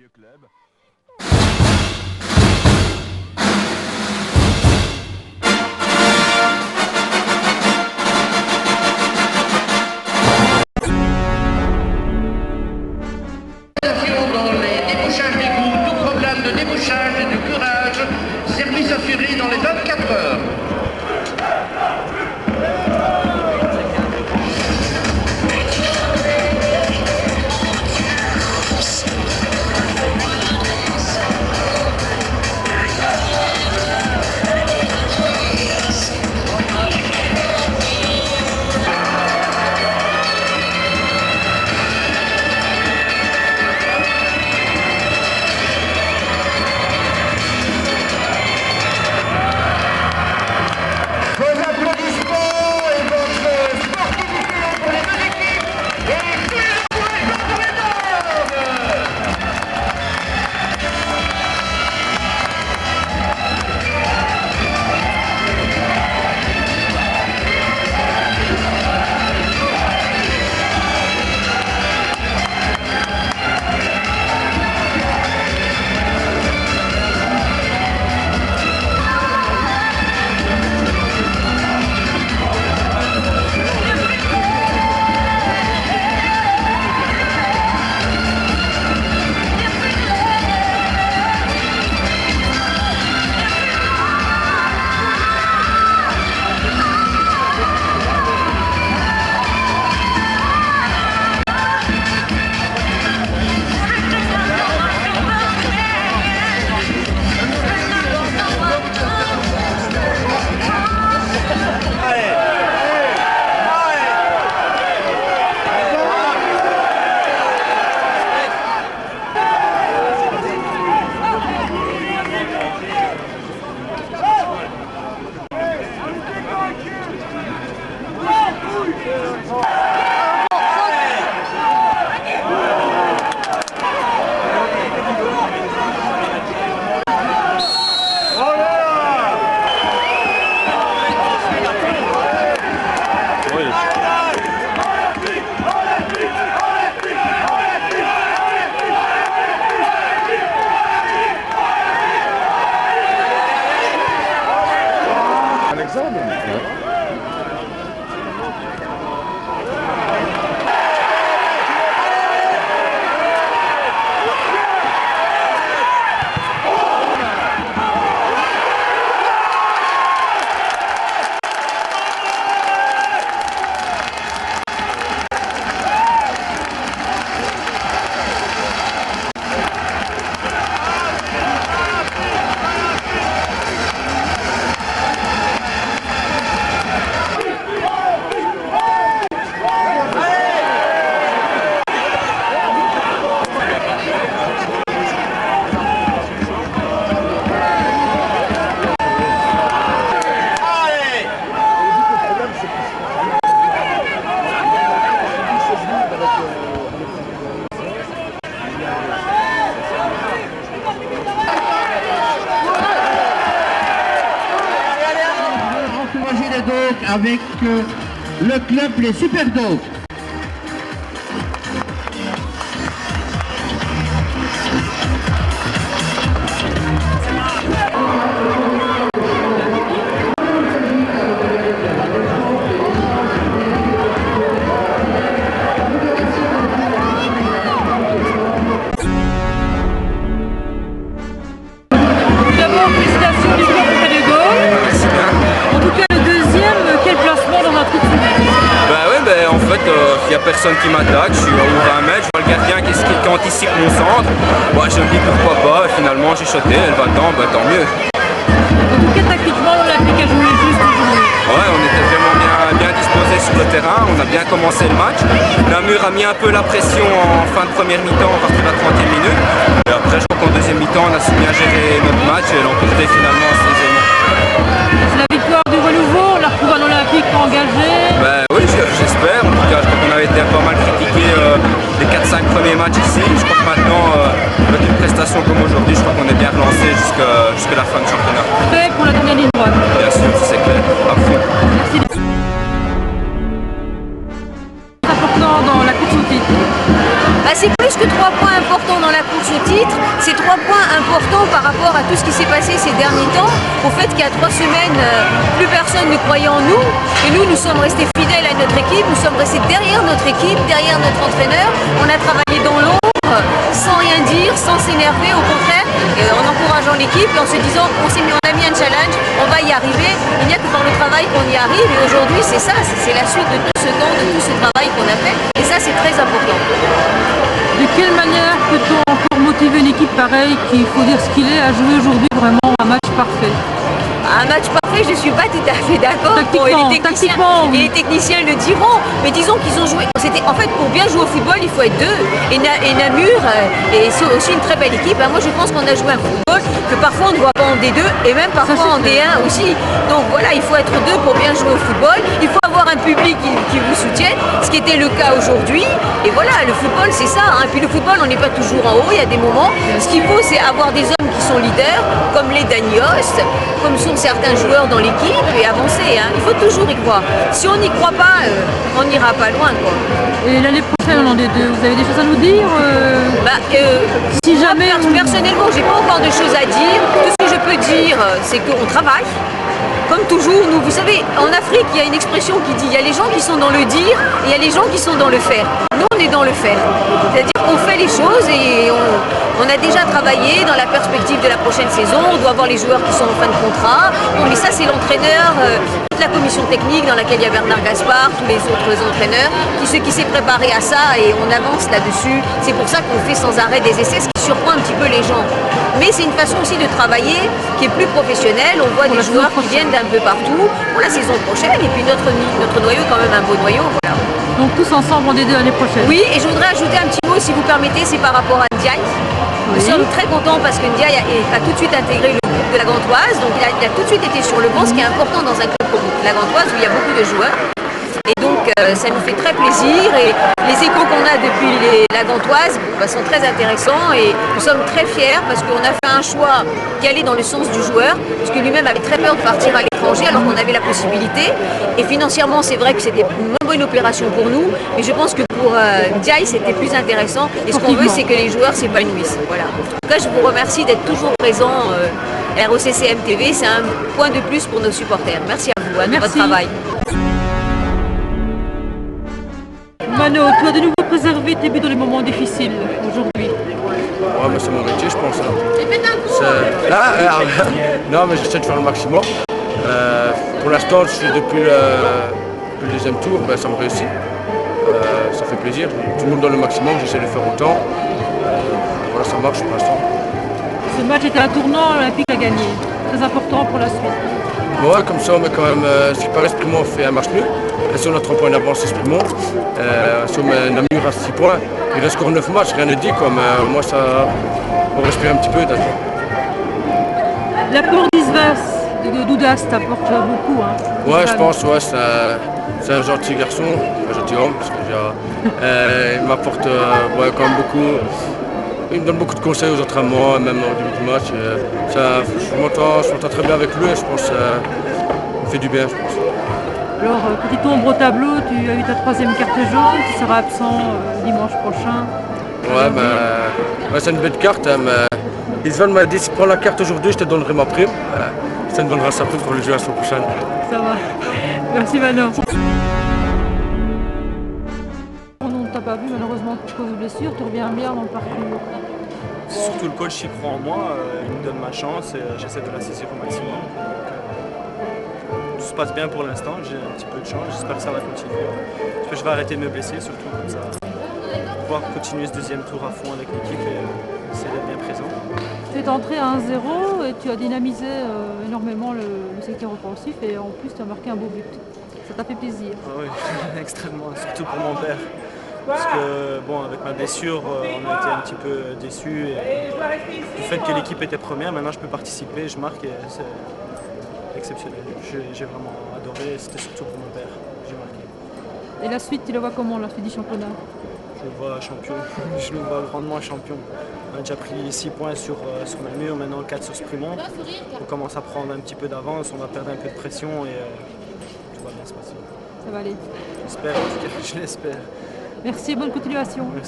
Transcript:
vieux club. Dans les débouchages d'égout, tout problème de débouchage et de curage, service assuré dans les 24 heures. Avec le club Les Super Dogs. D'abord, félicitations du club Près de Gaulle. En tout cas, le deuxième, quel placement dans la coupe finale? Bah ouais, en fait, il n'y a personne qui m'attaque, je suis à 20 mètres, je vois le gardien qui anticipe mon centre. Moi je me dis pourquoi pas, et finalement j'ai shoté, elle va dedans, bah tant mieux. En tout cas, tactiquement, l'Olympique a joué juste aujourd'hui. Ouais, on était vraiment bien disposés sur le terrain, on a bien commencé le match. Namur a mis un peu la pression en fin de première mi-temps, à partir de la 30e minute. Et après, je crois qu'en deuxième mi-temps, on a su bien gérer notre match et l'emporter finalement assez aisément. C'est la victoire du renouveau, on a retrouvé un Olympique engagé. Bah oui, j'espère. En tout cas, je crois qu'on avait été pas mal critiqué les 4-5 premiers matchs ici. Je crois que maintenant, avec une prestation comme aujourd'hui, je crois qu'on est bien relancé jusqu'à la fin du championnat. Prêt pour la dernière ligne droite. Bien sûr, c'est clair, à fond. Merci. C'est important dans la course au titre. C'est plus que 3 points importants dans la course au titre. titre. C'est 3 points importants par rapport à tout ce qui s'est passé ces derniers temps, au fait qu'il y a 3 semaines, plus personne ne croyait en nous, et nous sommes restés fidèles à notre équipe, nous sommes restés derrière notre équipe, derrière notre entraîneur, on a travaillé dans l'ombre, sans rien dire, sans s'énerver, au contraire, en encourageant l'équipe et en se disant on a mis un challenge, on va y arriver, il n'y a que par le travail qu'on y arrive, et aujourd'hui c'est ça, c'est la suite de tout ce temps, de tout ce travail qu'on a fait, et ça c'est très important. De quelle manière peut-on encore motiver une équipe pareille, qu'il faut dire ce qu'il est, à jouer aujourd'hui vraiment un match parfait? Un match parfait, je ne suis pas tout à fait d'accord. Et les techniciens le diront, mais disons qu'ils ont joué. En fait, pour bien jouer au football, il faut être deux. Et Namur est aussi une très belle équipe. Moi, je pense qu'on a joué un football que parfois on ne voit pas en D2 et même parfois en D1 aussi. Donc voilà, il faut être deux pour bien jouer au football. Il faut avoir un public qui vous soutienne, ce qui était le cas aujourd'hui. Et voilà, le football, c'est ça. Puis le football, on n'est pas toujours en haut. Il y a des moments. Ce qu'il faut, c'est avoir des hommes qui sont leaders, comme les Danios, comme sont certains joueurs dans l'équipe, et avancer. Il faut toujours y croire. Si on n'y croit pas, on n'ira pas loin, quoi. Et l'année prochaine, en D2, vous avez des choses à nous dire Si jamais... Personnellement, j'ai pas encore de choses à dire. Tout ce que je peux dire, c'est qu'on travaille. Comme toujours, vous savez, en Afrique, il y a une expression qui dit il y a les gens qui sont dans le dire et il y a les gens qui sont dans le faire. Nous, on est dans le faire. C'est-à-dire qu'on fait les choses et on a déjà travaillé dans la perspective de la prochaine saison. On doit avoir les joueurs qui sont en fin de contrat. Bon, mais ça, c'est l'entraîneur, toute la commission technique dans laquelle il y a Bernard Gaspard, tous les autres entraîneurs, qui s'est préparé à ça et on avance là-dessus. C'est pour ça qu'on fait sans arrêt des essais, ce qui surprend un petit peu les gens. Mais c'est une façon aussi de travailler qui est plus professionnelle. On voit des joueurs qui viennent d'un peu partout pour la saison prochaine. Et puis notre noyau est quand même un beau noyau. Voilà. Donc tous ensemble en D2 l'année prochaine. Oui, et je voudrais ajouter un petit mot, si vous permettez, c'est par rapport à Ndiaye. Nous sommes très contents parce que Ndiaye a tout de suite intégré le groupe de la Gantoise. Donc il a tout de suite été sur le banc, ce qui est important dans un club comme la Gantoise où il y a beaucoup de joueurs. Et donc ça nous fait très plaisir et les échos qu'on a depuis la Gantoise sont très intéressants et nous sommes très fiers parce qu'on a fait un choix qui allait dans le sens du joueur, parce que lui-même avait très peur de partir à l'étranger alors qu'on avait la possibilité. Et financièrement, c'est vrai que c'était une bonne opération pour nous, mais je pense que pour Ndiaye, c'était plus intéressant. Et ce qu'on veut, c'est que les joueurs s'épanouissent. Voilà. En tout cas, je vous remercie d'être toujours présent à ROCCM TV. C'est un point de plus pour nos supporters. Merci à vous, de votre travail. Mano, tu as de nouveau préservé tes buts dans les moments difficiles aujourd'hui. Ouais, mais c'est mon métier, je pense. Non, mais j'essaie de faire le maximum. Pour l'instant, je suis depuis le deuxième tour, ça me réussit. Ça fait plaisir. Tout le monde donne le maximum, j'essaie de faire autant. Voilà, ça marche pour l'instant. Ce match était un tournant, l'Olympique a gagné. Très important pour la suite. Ouais, comme ça, on met quand même, si par Esprimont fait un match nul, et si on a 3 points d'avance Esprimont, si on met Namur à 6 points, il reste encore 9 matchs, rien ne dit quoi, mais moi ça, on respire un petit peu. L'apport d'Isvas, d'Oudas t'apporte beaucoup. Ouais, je pense, ouais, c'est un gentil garçon, un gentil homme, parce que il m'apporte quand même beaucoup. Il me donne beaucoup de conseils aux entraînements, même au début du match. Je m'entends très bien avec lui et je pense que ça me fait du bien, je pense. Alors, petite ombre au tableau, tu as eu ta 3e carte jaune, tu seras absent dimanche prochain. Ouais, c'est une belle carte, mais Isvan m'a dit si tu prends la carte aujourd'hui, je te donnerai ma prime. Ça me donnera sa prime pour le jeu la semaine prochaine. Ça va. Merci Mano. On t'a pas vu malheureusement pour cause de blessure, tu reviens bien dans le parcours. Surtout le coach qui croit en moi, il me donne ma chance et j'essaie de la saisir au maximum. Tout se passe bien pour l'instant, j'ai un petit peu de chance, j'espère que ça va continuer. J'espère que je vais arrêter de me blesser surtout comme ça. Pouvoir continuer ce deuxième tour à fond avec l'équipe et essayer d'être bien présent. Tu es entré à 1-0 et tu as dynamisé énormément le secteur offensif et en plus tu as marqué un beau but. Ça t'a fait plaisir? Ah oui, extrêmement, surtout pour mon père. Parce que bon, avec ma blessure, on a été un petit peu déçus. Du fait que l'équipe était première, maintenant je peux participer, je marque et c'est exceptionnel. J'ai vraiment adoré, c'était surtout pour mon père. J'ai marqué. Et la suite, tu la vois comment, la suite du championnat? Je le vois champion, je le vois grandement champion. On a déjà pris 6 points sur Namur, maintenant 4 sur Esprimont. On commence à prendre un petit peu d'avance, on va perdre un peu de pression et tout va bien se passer. Ça va aller. J'espère, en tout cas, je l'espère. Merci, bonne continuation. Merci.